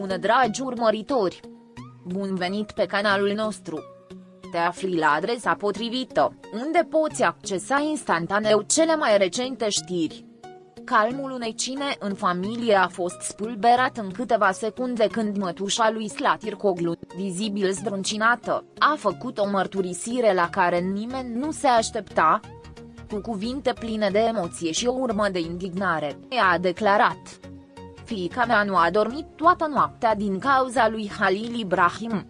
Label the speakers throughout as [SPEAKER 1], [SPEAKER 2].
[SPEAKER 1] Bună dragi urmăritori! Bun venit pe canalul nostru! Te afli la adresa potrivită, unde poți accesa instantaneu cele mai recente știri. Calmul unei cine în familie a fost spulberat în câteva secunde când mătușa lui Slatirkoglu, vizibil zdruncinată, a făcut o mărturisire la care nimeni nu se aștepta. Cu cuvinte pline de emoție și o urmă de indignare, ea a declarat: "Fiica mea nu a dormit toată noaptea din cauza lui Halil Ibrahim."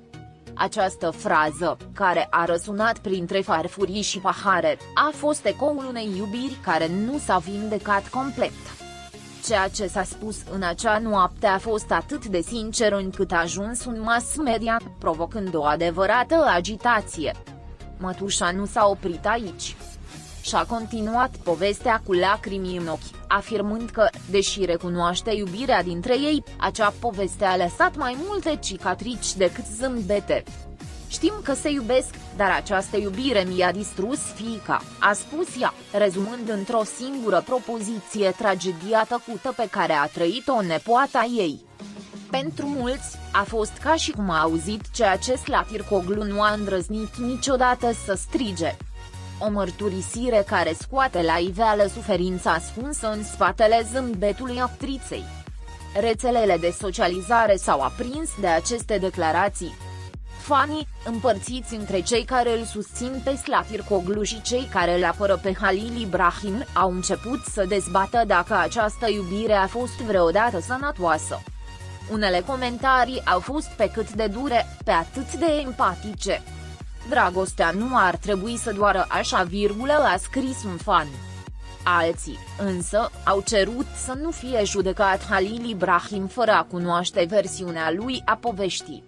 [SPEAKER 1] Această frază, care a răsunat printre farfurii și pahare, a fost ecoul unei iubiri care nu s-a vindecat complet. Ceea ce s-a spus în acea noapte a fost atât de sincer încât a ajuns un mass media, provocând o adevărată agitație. Mătușa nu s-a oprit aici. Și-a continuat povestea cu lacrimi în ochi, afirmând că, deși recunoaște iubirea dintre ei, acea poveste a lăsat mai multe cicatrici decât zâmbete. "Știm că se iubesc, dar această iubire mi-a distrus fiica," a spus ea, rezumând într-o singură propoziție tragedia tăcută pe care a trăit-o nepoata ei. Pentru mulți, a fost ca și cum a auzit ceea ce Slatirkoglu nu a îndrăznit niciodată să strige. O mărturisire care scoate la iveală suferința ascunsă în spatele zâmbetului actriței. Rețelele de socializare s-au aprins de aceste declarații. Fanii, împărțiți între cei care îl susțin pe Slatirkoglu și cei care îl apără pe Halil Ibrahim, au început să dezbată dacă această iubire a fost vreodată sănătoasă. Unele comentarii au fost pe cât de dure, pe atât de empatice. "Dragostea nu ar trebui să doară așa, a scris un fan. Alții, însă, au cerut să nu fie judecat Halil Ibrahim fără a cunoaște versiunea lui a poveștii.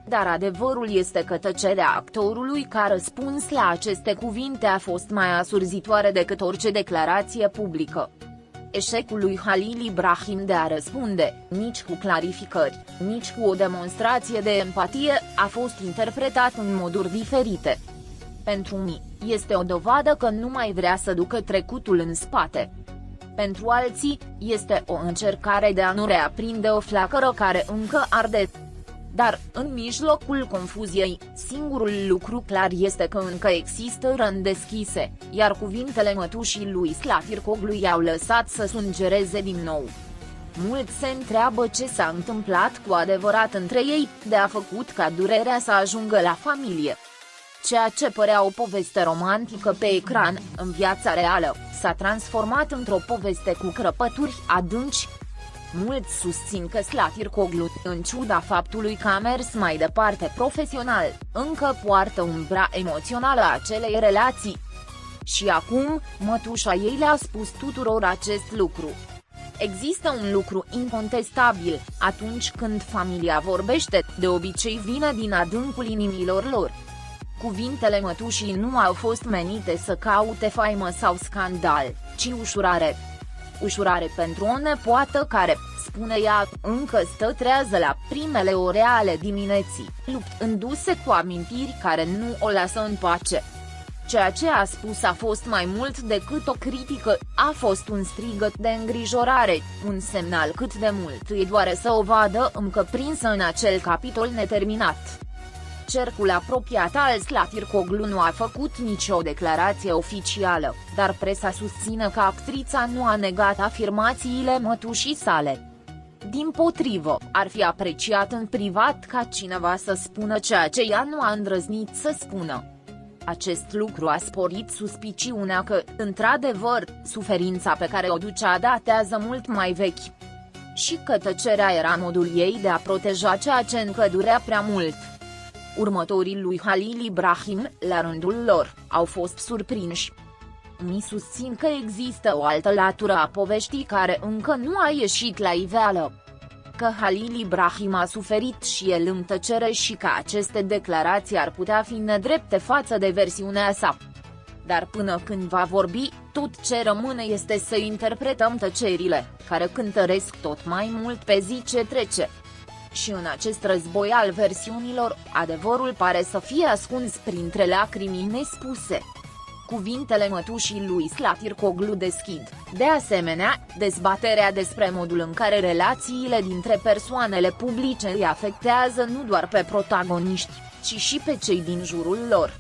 [SPEAKER 1] Dar adevărul este că tăcerea actorului ca răspuns la aceste cuvinte a fost mai asurzitoare decât orice declarație publică. Eșecul lui Halil Ibrahim de a răspunde, nici cu clarificări, nici cu o demonstrație de empatie, a fost interpretat în moduri diferite. Pentru mine, este o dovadă că nu mai vrea să ducă trecutul în spate. Pentru alții, este o încercare de a nu reaprinde o flacără care încă arde. Dar, în mijlocul confuziei, singurul lucru clar este că încă există răni deschise, iar cuvintele mătușii lui Slatirkoglu i-au lăsat să sângereze din nou. Mulți se întreabă ce s-a întâmplat cu adevărat între ei, de a făcut ca durerea să ajungă la familie. Ceea ce părea o poveste romantică pe ecran, în viața reală, s-a transformat într-o poveste cu crăpături adânci. Mulți susțin că Slatirkoglu, în ciuda faptului că a mers mai departe profesional, încă poartă umbra emoțională a acelei relații. Și acum, mătușa ei le-a spus tuturor acest lucru. Există un lucru incontestabil: atunci când familia vorbește, de obicei vine din adâncul inimilor lor. Cuvintele mătușii nu au fost menite să caute faimă sau scandal, ci ușurare. Ușurare pentru o nepoată care, spune ea, încă stă trează la primele ore ale dimineții, luptându-se cu amintiri care nu o lasă în pace. Ceea ce a spus a fost mai mult decât o critică, a fost un strigăt de îngrijorare, un semnal cât de mult îi doare să o vadă încă prinsă în acel capitol neterminat. Cercul apropiat al Slatirkoglu nu a făcut nicio declarație oficială, dar presa susține că actrița nu a negat afirmațiile mătușii sale. Dimpotrivă, ar fi apreciat în privat ca cineva să spună ceea ce ea nu a îndrăznit să spună. Acest lucru a sporit suspiciunea că, într-adevăr, suferința pe care o ducea datează mult mai vechi. Și că tăcerea era modul ei de a proteja ceea ce încă durea prea mult. Următorii lui Halil Ibrahim, la rândul lor, au fost surprinși. Unii susțin că există o altă latură a poveștii care încă nu a ieșit la iveală. Că Halil Ibrahim a suferit și el în tăcere și că aceste declarații ar putea fi nedrepte față de versiunea sa. Dar până când va vorbi, tot ce rămâne este să interpretăm tăcerile, care cântăresc tot mai mult pe zi ce trece. Și în acest război al versiunilor, adevărul pare să fie ascuns printre lacrimi nespuse. Cuvintele mătușii lui Slatircoglu deschid, de asemenea, dezbaterea despre modul în care relațiile dintre persoanele publice îi afectează nu doar pe protagoniști, ci și pe cei din jurul lor.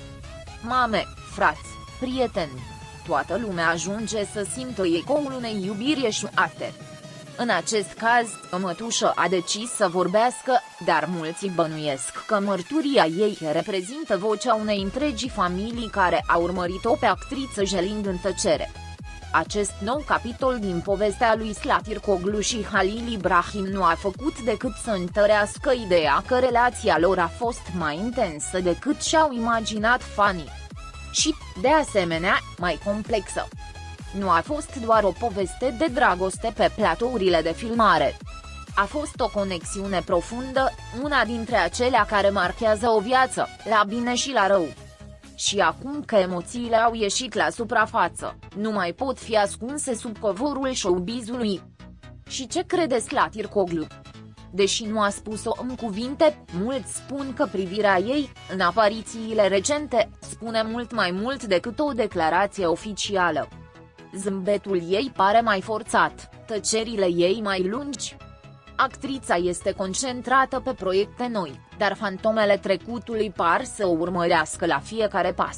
[SPEAKER 1] Mame, frați, prieteni, toată lumea ajunge să simtă ecoul unei iubiri eșuate. În acest caz, o mătușă a decis să vorbească, dar mulți bănuiesc că mărturia ei reprezintă vocea unei întregi familii care a urmărit-o pe actriță jelind în tăcere. Acest nou capitol din povestea lui Slatircoglu și Halil Ibrahim nu a făcut decât să întărească ideea că relația lor a fost mai intensă decât și-au imaginat fanii. Și, de asemenea, mai complexă. Nu a fost doar o poveste de dragoste pe platourile de filmare. A fost o conexiune profundă, una dintre acelea care marchează o viață, la bine și la rău. Și acum că emoțiile au ieșit la suprafață, nu mai pot fi ascunse sub covorul showbizului. Și ce crede Slatircoglu? Deși nu a spus-o în cuvinte, mulți spun că privirea ei, în aparițiile recente, spune mult mai mult decât o declarație oficială. Zâmbetul ei pare mai forțat, tăcerile ei mai lungi. Actrița este concentrată pe proiecte noi, dar fantomele trecutului par să o urmărească la fiecare pas.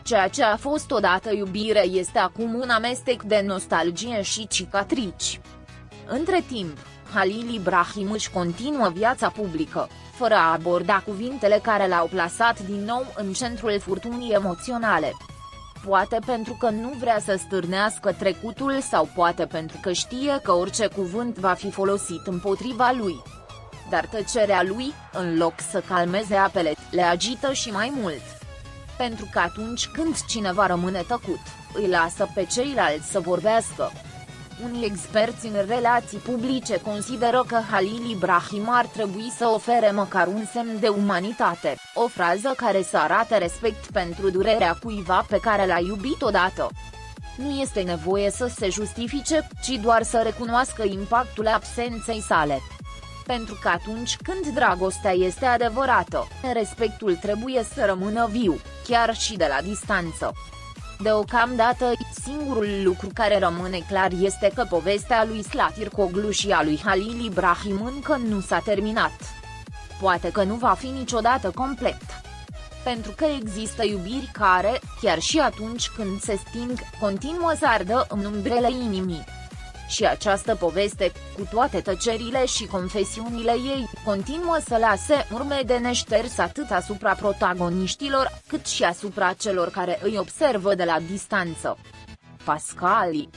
[SPEAKER 1] Ceea ce a fost odată iubire este acum un amestec de nostalgie și cicatrici. Între timp, Halil Ibrahim își continuă viața publică, fără a aborda cuvintele care l-au plasat din nou în centrul furtunii emoționale. Poate pentru că nu vrea să stârnească trecutul sau poate pentru că știe că orice cuvânt va fi folosit împotriva lui. Dar tăcerea lui, în loc să calmeze apele, le agită și mai mult. Pentru că atunci când cineva rămâne tăcut, îi lasă pe ceilalți să vorbească. Unii experți în relații publice consideră că Halil Ibrahim ar trebui să ofere măcar un semn de umanitate, o frază care să arate respect pentru durerea cuiva pe care l-a iubit odată. Nu este nevoie să se justifice, ci doar să recunoască impactul absenței sale. Pentru că atunci când dragostea este adevărată, respectul trebuie să rămână viu, chiar și de la distanță. Deocamdată, singurul lucru care rămâne clar este că povestea lui Slatircoglu și a lui Halil Ibrahim încă nu s-a terminat. Poate că nu va fi niciodată complet. Pentru că există iubiri care, chiar și atunci când se sting, continuă să ardă în umbrele inimii. Și această poveste, cu toate tăcerile și confesiunile ei, continuă să lase urme de neșters atât asupra protagoniștilor, cât și asupra celor care îi observă de la distanță. Pascali